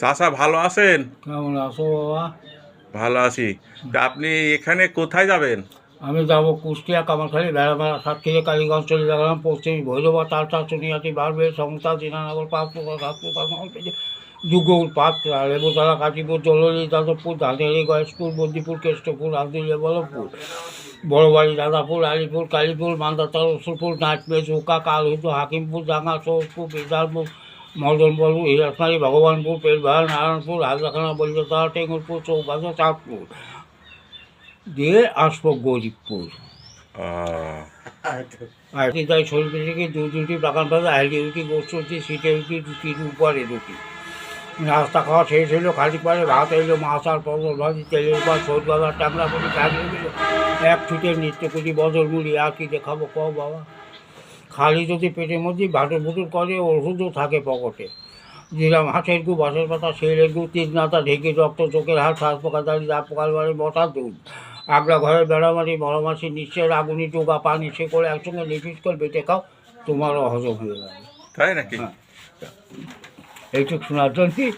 চাচা ভালো আছেন? কেমন আছো বাবা? ভালো আছি। তা আপনি এখানে কোথায় যাবেন? আমি যাবো কুষ্টিয়া, কামারখালী, ভেড়ামারা, সাতক্ষীরা, কালীগঞ্জ চলে গেলাম, পশ্চিম ভৈরবা, তালচা, চুনিয়াটি, বারবেল, সমতা, দীনানগর, পাঁচপুকুর, ঘাটপুকুর, মহলপেটে, দুগৌর, পাঁচরা, লেবুতলা, কাশীপুর, জললি, যাদবপুর, ধানেরি, গয়েশপুর, বদ্দিপুর, কেষ্টপুর, আন্দুলিয়া, বল্লভপুর, বড়বাড়ি, দাদাপুর, আলিপুর, কালীপুর, মান্দাতার, রসুলপুর, নাচমেজ, হুকা, কালহুদ, হাকিমপুর, জাঙ্গা, সৌরপুর, বিদারপুর, মদনপুর, হিরাসমারি, ভগবানপুর, পেটভাড়, নারায়ণপুর, হাজরাখানা, বৈদ্যতলা, টেঙ্গুরপুর, চৌগাছা, চাঁদপুর দিয়ে আসবো গরিবপুর। আহ, আর তাই শরীর থেকে দুটি বাগান পাবে, হাইডে রুটি, গোস্ত রুটি, সিটে রুটি, রুটির উপরে রুটি। নাস্তা খাওয়া শেষ হলো, খালি পারে ভাত এলো, মাছ আর পটল ভাজি, তেলের পর সরু গাদা, ট্যাংরা পুরি, চাকরি দিল, এক ছুটের নিত্য পুরি, বদল মুড়ি, আর কি দেখাবো কও বাবা। খালি যদি পেটের মধ্যে ভাটুর ভুটুর করে, ওষুধও থাকে পকেটে। দিলাম হাঁসের গু, বাঁশের পাতা, শেলের গু, তিননাতা, ঢেকে, রক্ত, চোখের হাড়, শ্বাস পোকা, দাঁড়িয়ে, দাঁত পোকার বাড়ি, বসার দুধ, আগলা ঘরের বেড়ামারি, মরমাছি, নিশ্চয়ের আগুনি, টোকা, পানি, সে করে একসঙ্গে লিপিস করে বেটে খাও, তোমারও হজম হয়ে যাবে। তাই নাকি? হ্যাঁ, এইটুকু শোনার জন্যই